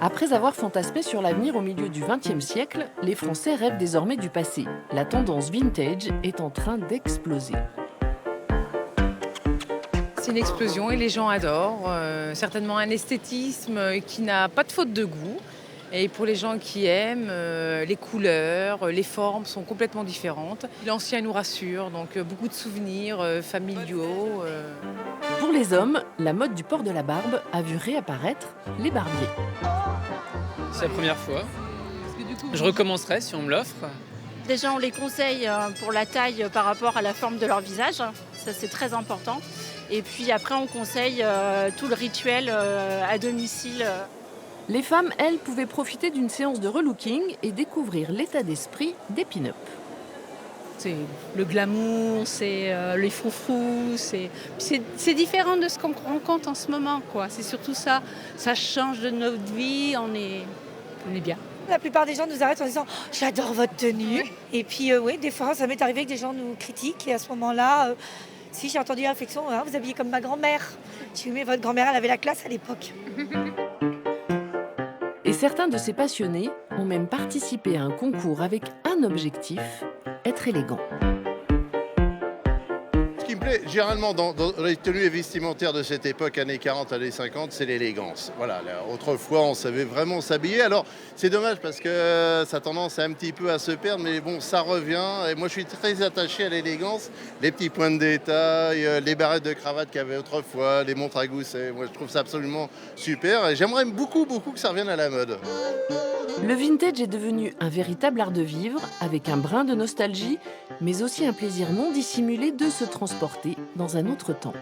Après avoir fantasmé sur l'avenir au milieu du XXe siècle, les Français rêvent désormais du passé. La tendance vintage est en train d'exploser. C'est une explosion et les gens adorent. Certainement un esthétisme qui n'a pas de faute de goût. Et pour les gens qui aiment, les couleurs, les formes sont complètement différentes. L'ancien nous rassure, donc beaucoup de souvenirs familiaux. Pour les hommes, la mode du port de la barbe a vu réapparaître les barbiers. C'est la première fois. Je recommencerai si on me l'offre. Déjà, on les conseille pour la taille par rapport à la forme de leur visage. Ça, c'est très important. Et puis après, on conseille tout le rituel à domicile. Les femmes, elles, pouvaient profiter d'une séance de relooking et découvrir l'état d'esprit des pin-up. C'est le glamour, c'est les froufrous, c'est différent de ce qu'on rencontre en ce moment, quoi. C'est surtout ça. Ça change de notre vie, on est bien. La plupart des gens nous arrêtent en disant oh, « j'adore votre tenue ». Et puis oui, des fois, ça m'est arrivé que des gens nous critiquent. Et à ce moment-là, si j'ai entendu une réflexion, ah, vous habillez comme ma grand-mère. J'ai dit mais votre grand-mère, elle avait la classe à l'époque. Et certains de ces passionnés ont même participé à un concours avec un objectif, être élégant. Ce qui me plaît généralement dans les tenues vestimentaires de cette époque, années 40, années 50, c'est l'élégance. Voilà, là, autrefois on savait vraiment s'habiller. Alors c'est dommage parce que ça a tendance un petit peu à se perdre, mais bon, ça revient. Et moi je suis très attaché à l'élégance. Les petits points de détail, les barrettes de cravate qu'il y avait autrefois, les montres à gousset. Moi je trouve ça absolument super. Et j'aimerais beaucoup que ça revienne à la mode. Le vintage est devenu un véritable art de vivre, avec un brin de nostalgie, mais aussi un plaisir non dissimulé de se transporter dans un autre temps.